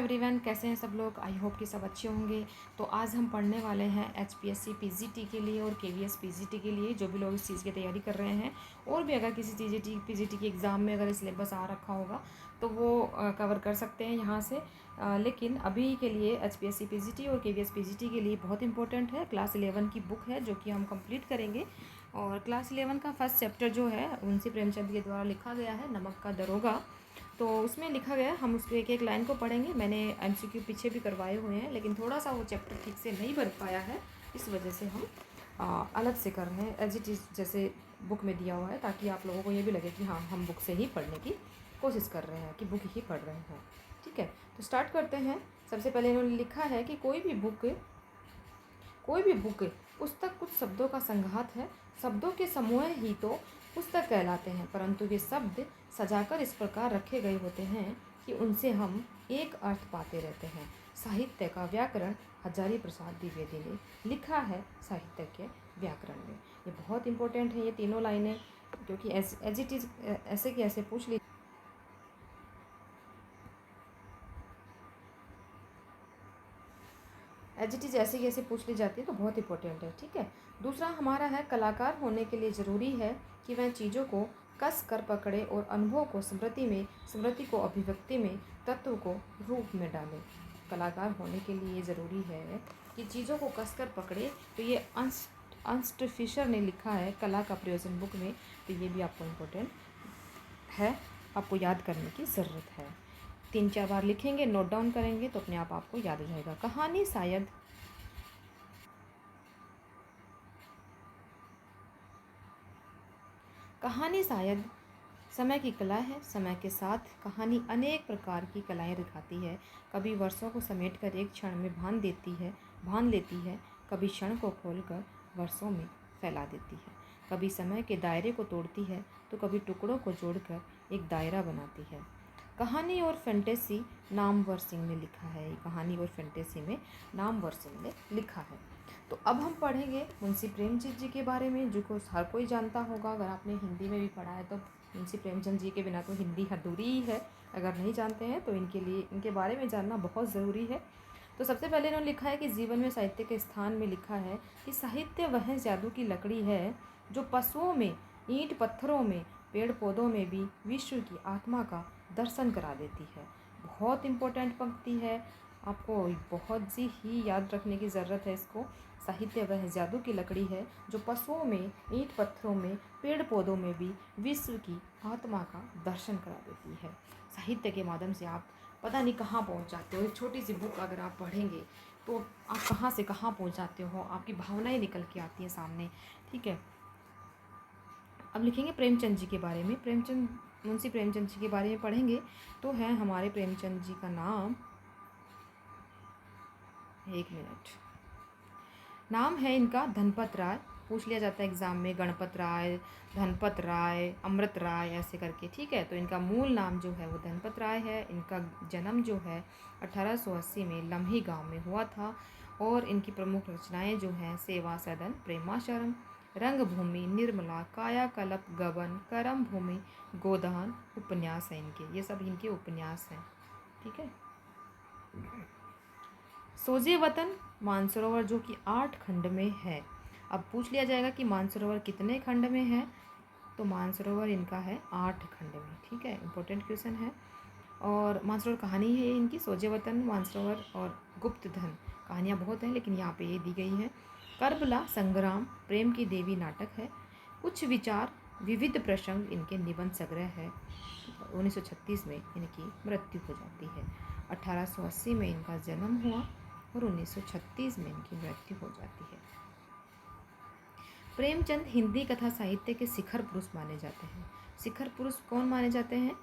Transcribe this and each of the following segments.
Everyone, कैसे हैं सब लोग। आई होप कि सब अच्छे होंगे। तो आज हम पढ़ने वाले हैं एचपीएससी पीजीटी के लिए और केवीएस पीजीटी के लिए, जो भी लोग इस चीज़ की तैयारी कर रहे हैं। और भी अगर किसी टीजीटी पीजीटी के एग्ज़ाम में अगर सिलेबस आ रखा होगा तो वो कवर कर सकते हैं यहाँ से। लेकिन अभी के लिए एचपीएससी पीजीटी और केवीएस पीजीटी के लिए बहुत इंपॉर्टेंट है क्लास 11 की बुक है, जो कि हम कंप्लीट करेंगे। और क्लास 11 का फर्स्ट चैप्टर जो है मुंशी प्रेमचंद के द्वारा लिखा गया है, नमक का दरोगा। तो उसमें लिखा गया, हम उसके एक एक लाइन को पढ़ेंगे। मैंने एमसीक्यू पीछे भी करवाए हुए हैं, लेकिन थोड़ा सा वो चैप्टर ठीक से नहीं बन पाया है, इस वजह से हम अलग से कर रहे हैं एज इट इज़ जैसे बुक में दिया हुआ है, ताकि आप लोगों को ये भी लगे कि हाँ, हम बुक से ही पढ़ने की कोशिश कर रहे हैं, कि बुक ही पढ़ रहे हैं। ठीक है, तो स्टार्ट करते हैं। सबसे पहले इन्होंने लिखा है कि कोई भी बुक पुस्तक कुछ शब्दों का संघात है। शब्दों के समूह ही तो पुस्तक कहलाते हैं, परंतु ये शब्द सजाकर इस प्रकार रखे गए होते हैं कि उनसे हम एक अर्थ पाते रहते हैं। साहित्य का व्याकरण हजारी प्रसाद द्विवेदी ने लिखा है साहित्य के व्याकरण में। ये बहुत इंपॉर्टेंट है ये तीनों लाइनें, क्योंकि एज इट इज़ ऐसे कि ऐसे पूछ ली एज इट इज़ ऐसे ही ऐसे पूछ ली जाती है, तो बहुत इंपॉर्टेंट है। ठीक है, दूसरा हमारा है, कलाकार होने के लिए ज़रूरी है कि वह चीज़ों को कस कर पकड़े और अनुभव को स्मृति को अभिव्यक्ति में, तत्व को रूप में डाले। कलाकार होने के लिए ये ज़रूरी है कि चीज़ों को कस कर पकड़े। तो ये अंस्ट फिशर ने लिखा है कला का प्रयोजन बुक में, तो ये भी आपको इम्पोर्टेंट है, आपको याद करने की ज़रूरत है। 3-4 बार लिखेंगे, नोट डाउन करेंगे, तो अपने आप आपको याद हो जाएगा। कहानी शायद समय की कला है। समय के साथ कहानी अनेक प्रकार की कलाएं दिखाती है। कभी वर्षों को समेटकर एक क्षण में भान लेती है। कभी क्षण को खोलकर वर्षों में फैला देती है। कभी समय के दायरे को तोड़ती है, तो कभी टुकड़ों को जोड़कर एक दायरा बनाती है। कहानी और फैंटेसी नामवर सिंह ने लिखा है। कहानी और फैंटेसी में नामवर सिंह ने लिखा है। तो अब हम पढ़ेंगे मुंशी प्रेमचंद जी के बारे में, जो को हर कोई जानता होगा। अगर आपने हिंदी में भी पढ़ा है तो मुंशी प्रेमचंद जी के बिना तो हिंदी अधूरी ही है। अगर नहीं जानते हैं तो इनके बारे में जानना बहुत ज़रूरी है। तो सबसे पहले इन्होंने लिखा है कि जीवन में साहित्य के स्थान में लिखा है कि साहित्य वह जादू की लकड़ी है जो पशुओं में, ईंट पत्थरों में, पेड़ पौधों में भी विश्व की आत्मा का दर्शन करा देती है। बहुत इम्पोर्टेंट पंक्ति है, आपको बहुत सी ही याद रखने की ज़रूरत है इसको। साहित्य वह जादू की लकड़ी है जो पशुओं में, ईंट पत्थरों में, पेड़ पौधों में भी विश्व की आत्मा का दर्शन करा देती है। साहित्य के माध्यम से आप पता नहीं कहाँ पहुँच जाते हो। एक छोटी सी बुक अगर आप पढ़ेंगे तो आप कहाँ से कहाँ पहुँच जाते हो, आपकी भावनाएं निकल के आती हैं सामने। ठीक है, अब लिखेंगे प्रेमचंद जी के बारे में। मुंशी प्रेमचंद जी के बारे में पढ़ेंगे तो है हमारे प्रेमचंद जी का नाम, एक मिनट, नाम है इनका धनपत राय। पूछ लिया जाता है एग्ज़ाम में, गणपत राय, धनपत राय, अमृत राय ऐसे करके। ठीक है, तो इनका मूल नाम जो है वो धनपत राय है। इनका जन्म जो है 1880 में लम्ही गांव में हुआ था। और इनकी प्रमुख रचनाएं जो हैं, सेवा सदन, प्रेमाशरम, रंगभूमि, निर्मला, कायाकल्प, गबन, करम भूमि, गोदान उपन्यास हैं इनके। ये सब इनके उपन्यास हैं। ठीक है, सोजे वतन मानसरोवर जो कि 8 खंड में है। अब पूछ लिया जाएगा कि मानसरोवर कितने खंड में है, तो मानसरोवर इनका है 8 खंड में। ठीक है, इंपॉर्टेंट क्वेश्चन है। और मानसरोवर कहानी है इनकी, सोजे वतन, मानसरोवर और गुप्त धन। कहानियाँ बहुत हैं, लेकिन यहाँ पे ये दी गई है। करबला संग्राम, प्रेम की देवी नाटक है। कुछ विचार, विविध प्रसंग इनके निबंध संग्रह है। 1936 में इनकी मृत्यु हो जाती है। 1880 में इनका जन्म हुआ और 1936 में इनकी मृत्यु हो जाती है। प्रेमचंद हिंदी कथा साहित्य के शिखर पुरुष माने जाते हैं। शिखर पुरुष कौन माने जाते हैं?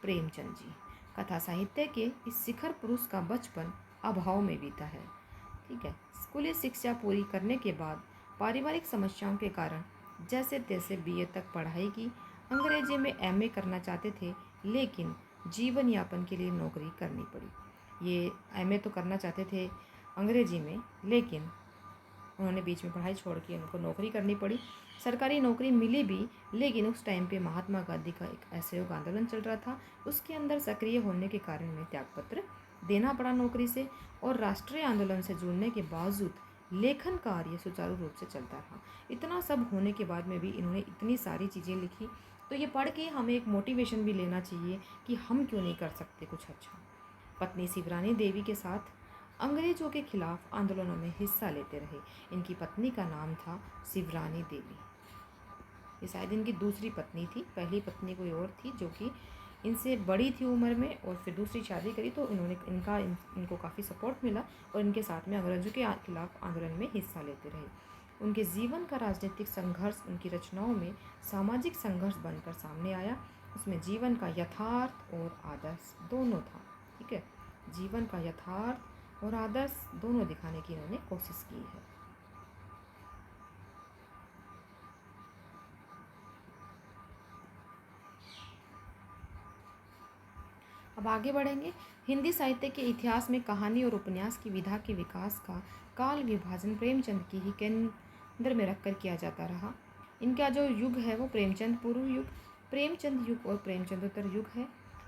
प्रेमचंद जी। कथा साहित्य के इस शिखर पुरुष का बचपन अभाव में बीता है। ठीक है, स्कूली शिक्षा पूरी करने के बाद पारिवारिक समस्याओं के कारण जैसे तैसे बीए तक पढ़ाई की। अंग्रेजी में एमए करना चाहते थे, लेकिन जीवन यापन के लिए नौकरी करनी पड़ी। ये एमए तो करना चाहते थे अंग्रेजी में, लेकिन उन्होंने बीच में पढ़ाई छोड़ के उनको नौकरी करनी पड़ी। सरकारी नौकरी मिली भी, लेकिन उस टाइम पे महात्मा गांधी का एक असहयोग आंदोलन चल रहा था। उसके अंदर सक्रिय होने के कारण उन्हें त्यागपत्र देना पड़ा नौकरी से, और राष्ट्रीय आंदोलन से जुड़ने के बावजूद लेखन कार्य सुचारू रूप से चलता रहा। इतना सब होने के बाद में भी इन्होंने इतनी सारी चीज़ें लिखी, तो ये पढ़ के हमें एक मोटिवेशन भी लेना चाहिए कि हम क्यों नहीं कर सकते कुछ अच्छा। पत्नी शिवरानी देवी के साथ अंग्रेजों के खिलाफ आंदोलनों में हिस्सा लेते रहे। इनकी पत्नी का नाम था शिवरानी देवी। ये शायद इनकी दूसरी पत्नी थी, पहली पत्नी कोई और थी जो कि इनसे बड़ी थी उम्र में, और फिर दूसरी शादी करी, तो इनको काफ़ी सपोर्ट मिला और इनके साथ में अंग्रेजों के खिलाफ आंदोलन में हिस्सा लेते रहे। उनके जीवन का राजनीतिक संघर्ष उनकी रचनाओं में सामाजिक संघर्ष बनकर सामने आया। उसमें जीवन का यथार्थ और आदर्श दोनों था। ठीक है, जीवन का यथार्थ और आदर्श दोनों दिखाने की इन्होंने कोशिश की है। अब आगे बढ़ेंगे। हिंदी साहित्य के इतिहास में कहानी और उपन्यास की विधा के विकास का काल विभाजन प्रेमचंद की ही केंद्र में रखकर किया जाता रहा। इनका जो युग है वो प्रेमचंद पूर्व युग, प्रेमचंद युग और प्रेमचंदोत्तर युग है।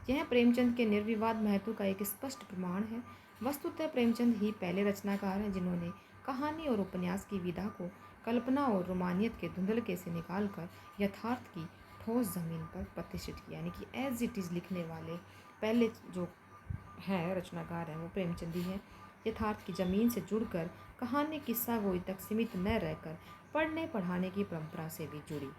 यह प्रेमचंद के निर्विवाद महत्व का एक स्पष्ट प्रमाण है। वस्तुतः प्रेमचंद ही पहले रचनाकार हैं जिन्होंने कहानी और उपन्यास की विधा को कल्पना और रोमानियत के धुंधलके से निकालकर यथार्थ की ठोस जमीन पर प्रतिष्ठित किया। यानी कि एज इट इज़ लिखने वाले पहले जो है रचनाकार हैं वो प्रेमचंद ही हैं। यथार्थ की ज़मीन से जुड़कर कहानी किस्सा गोई तक सीमित न रहकर पढ़ने पढ़ाने की परंपरा से भी जुड़ी।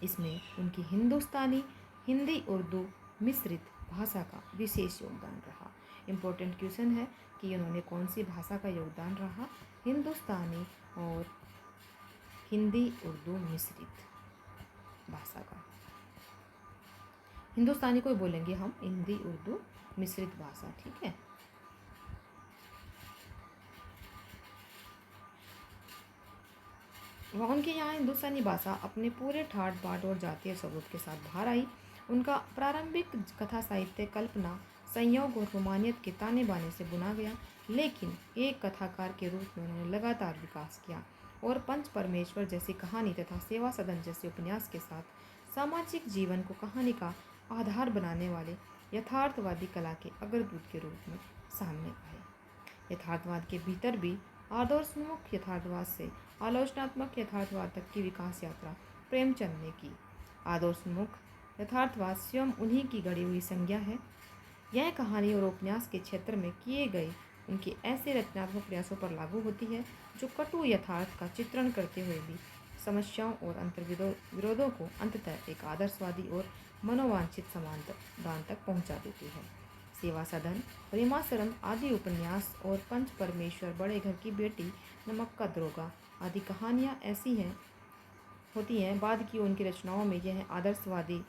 इसमें उनकी हिंदुस्तानी, हिंदी, उर्दू मिश्रित भाषा का विशेष योगदान रहा। इम्पोर्टेंट क्वेश्चन है कि उन्होंने कौन सी भाषा का योगदान रहा? हिंदुस्तानी और हिंदी उर्दू मिश्रित भाषा का। हिंदुस्तानी को बोलेंगे हम, हिंदी उर्दू मिश्रित भाषा। ठीक है, वह उनके यहाँ हिंदुस्तानी भाषा अपने पूरे ठाट बाट और जातीय स्वरूप के साथ बाहर आई। उनका प्रारंभिक कथा साहित्य कल्पना, संयोग और रोमानियत के ताने बाने से बुना गया, लेकिन एक कथाकार के रूप में उन्होंने लगातार विकास किया और पंच परमेश्वर जैसी कहानी तथा सेवा सदन जैसे उपन्यास के साथ सामाजिक जीवन को कहानी का आधार बनाने वाले यथार्थवादी कला के अग्रदूत के रूप में सामने आए। यथार्थवाद के भीतर भी आदर्शोन्मुख यथार्थवाद से आलोचनात्मक यथार्थवाद तक की विकास यात्रा प्रेमचंद ने की। आदर्शोन्मुख यथार्थवाद स्वयं उन्हीं की गढ़ी हुई संज्ञा है। यह कहानी और उपन्यास के क्षेत्र में किए गए उनके ऐसे रचनात्मक प्रयासों पर लागू होती है जो कटु यथार्थ का चित्रण करते हुए भी समस्याओं और अंतर्विरोधों को अंततः एक आदर्शवादी और मनोवांछित समाधान तक पहुंचा देती है। सेवा सदन, प्रेमासरम आदि उपन्यास और पंच परमेश्वर, बड़े घर की बेटी, नमक का दरोगा आदि कहानियाँ ऐसी होती हैं। बाद की उनकी रचनाओं में यह आदर्शवादी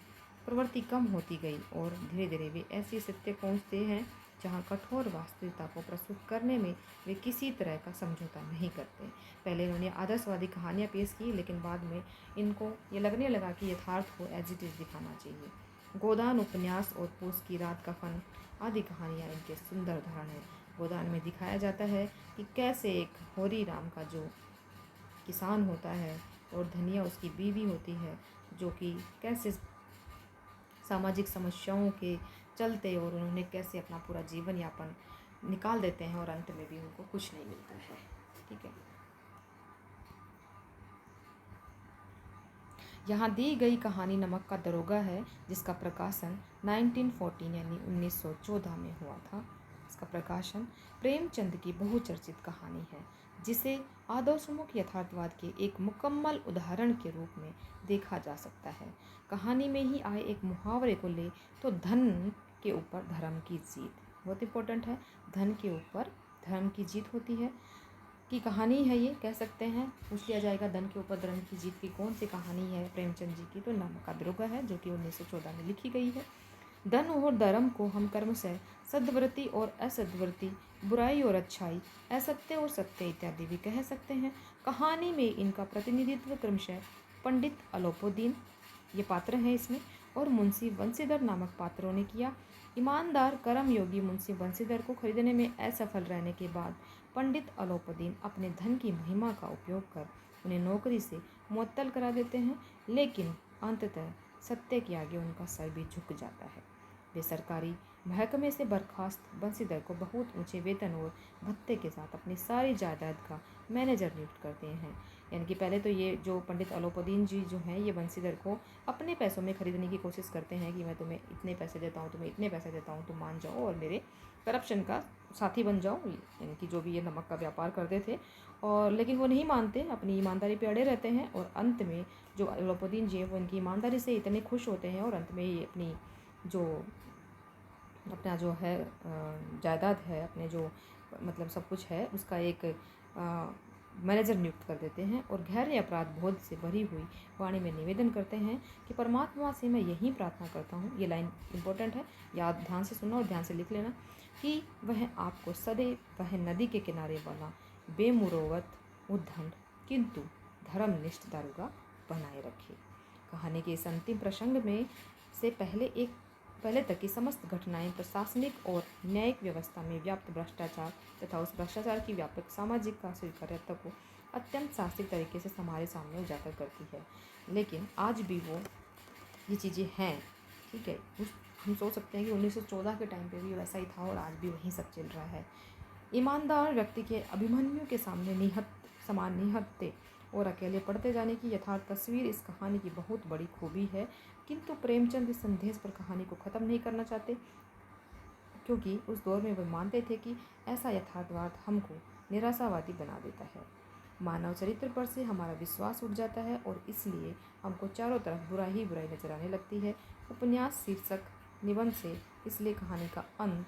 प्रवृत्ति कम होती गई और धीरे धीरे वे ऐसी सत्य पहुँचते हैं जहाँ कठोर वास्तविकता को प्रस्तुत करने में वे किसी तरह का समझौता नहीं करते। पहले इन्होंने आदर्शवादी कहानियाँ पेश की, लेकिन बाद में इनको ये लगने लगा कि यथार्थ को एज इट इज़ दिखाना चाहिए। गोदान उपन्यास और पूस की रात का फन आदि कहानियाँ इनके सुंदर उदाहरण हैं। गोदान में दिखाया जाता है कि कैसे एक होरी राम का जो किसान होता है और धनिया उसकी बीवी होती है, जो कि कैसे सामाजिक समस्याओं के चलते और उन्होंने कैसे अपना पूरा जीवन यापन निकाल देते हैं और अंत में भी उनको कुछ नहीं मिलता है। ठीक है, यहाँ दी गई कहानी नमक का दरोगा है, जिसका प्रकाशन 1914 यानी 1914 में हुआ था। इसका प्रकाशन प्रेमचंद की बहुचर्चित कहानी है, जिसे आदर्शोन्मुख यथार्थवाद के एक मुकम्मल उदाहरण के रूप में देखा जा सकता है। कहानी में ही आए एक मुहावरे को ले तो धन के ऊपर धर्म की जीत, बहुत इंपॉर्टेंट है, धन के ऊपर धर्म की जीत होती है की कहानी है। ये कह सकते हैं, पूछ लिया जाएगा धन के ऊपर धर्म की जीत की कौन सी कहानी है प्रेमचंद जी की, तो नमक का दरोगा है, जो कि 1914 में लिखी गई है। धन और धर्म को हम कर्म से सद्वृत्ति और असद्वृत्ति, बुराई और अच्छाई, असत्य और सत्य इत्यादि भी कह सकते हैं। कहानी में इनका प्रतिनिधित्व क्रमशः पंडित अलोपुद्दीन, ये पात्र हैं इसमें, और मुंशी बंसीधर नामक पात्रों ने किया। ईमानदार कर्मयोगी मुंशी बंसीधर को खरीदने में असफल रहने के बाद पंडित अलोपुद्दीन अपने धन की महिमा का उपयोग कर उन्हें नौकरी से मुअत्तल करा देते हैं, लेकिन अंततः सत्य के आगे उनका सर भी झुक जाता है। वे सरकारी महकमे से बर्खास्त बंसीधर को बहुत ऊंचे वेतन और भत्ते के साथ अपनी सारी जायदाद का मैनेजर नियुक्त करते हैं। यानी कि पहले तो ये जो पंडित अलोपदीन जी जो हैं, ये बंसीधर को अपने पैसों में खरीदने की कोशिश करते हैं कि मैं तुम्हें इतने पैसे देता हूँ, तुम्हें इतने पैसे देता हूँ, तुम मान जाओ और मेरे करप्शन का साथी बन जाओ। यानी कि जो भी ये नमक का व्यापार करते थे, और लेकिन वो नहीं मानते, अपनी ईमानदारी पे अड़े रहते हैं। और अंत में जो अलोपदीन जी हैं वो इनकी ईमानदारी से इतने खुश होते हैं, और अंत में ये अपनी जो अपना जो है जायदाद है, अपने जो मतलब सब कुछ है उसका एक मैनेजर नियुक्त कर देते हैं। और गहरे अपराध बोध से भरी हुई वाणी में निवेदन करते हैं कि परमात्मा से मैं यही प्रार्थना करता हूँ, ये लाइन इम्पोर्टेंट है, याद ध्यान से सुनना और ध्यान से लिख लेना, कि वह आपको सदैव वह नदी के किनारे वाला बेमुरौवत उद्दंड किंतु धर्मनिष्ठ दारोगा बनाए रखे। कहानी के इस अंतिम प्रसंग में से पहले तक की समस्त घटनाएं प्रशासनिक और न्यायिक व्यवस्था में व्याप्त भ्रष्टाचार तथा उस भ्रष्टाचार की व्यापक सामाजिक का स्वीकार्यता को अत्यंत साहसिक तरीके से हमारे सामने उजागर करती है। लेकिन आज भी वो ये चीज़ें हैं, ठीक है। हम सोच सकते हैं कि 1914 के टाइम पे भी वैसा ही था और आज भी वही सब चल रहा है। ईमानदार व्यक्ति के अभिमन्यु के सामने निहत्थे और अकेले पढ़ते जाने की यथार्थ तस्वीर इस कहानी की बहुत बड़ी खूबी है। किंतु प्रेमचंद इस संदेश पर कहानी को ख़त्म नहीं करना चाहते, क्योंकि उस दौर में वे मानते थे कि ऐसा यथार्थवाद हमको निराशावादी बना देता है। मानव चरित्र पर से हमारा विश्वास उठ जाता है और इसलिए हमको चारों तरफ बुराई ही बुराई नजर आने लगती है। उपन्यास शीर्षक निबंध से इसलिए कहानी का अंत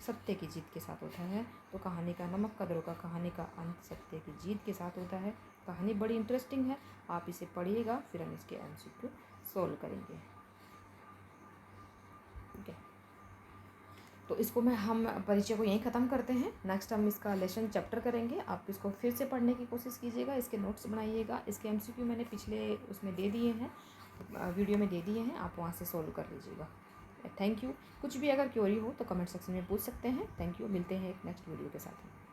सत्य की जीत के साथ होता है। तो कहानी का नमक का दरोगा कहानी का अंत सत्य की जीत के साथ होता है। कहानी बड़ी इंटरेस्टिंग है, आप इसे पढ़िएगा, फिर हम इसके एमसीक्यू सॉल्व करेंगे, ठीक है। तो इसको हम परिचय को यहीं ख़त्म करते हैं। नेक्स्ट हम इसका लेसन चैप्टर करेंगे। आप इसको फिर से पढ़ने की कोशिश कीजिएगा, इसके नोट्स बनाइएगा। इसके एमसीक्यू मैंने पिछले उसमें दे दिए हैं, वीडियो में दे दिए हैं, आप वहाँ से सॉल्व कर लीजिएगा। Thank you. कुछ भी अगर क्वेरी हो तो कमेंट सेक्शन में पूछ सकते हैं। Thank you. मिलते हैं एक नेक्स्ट वीडियो के साथ।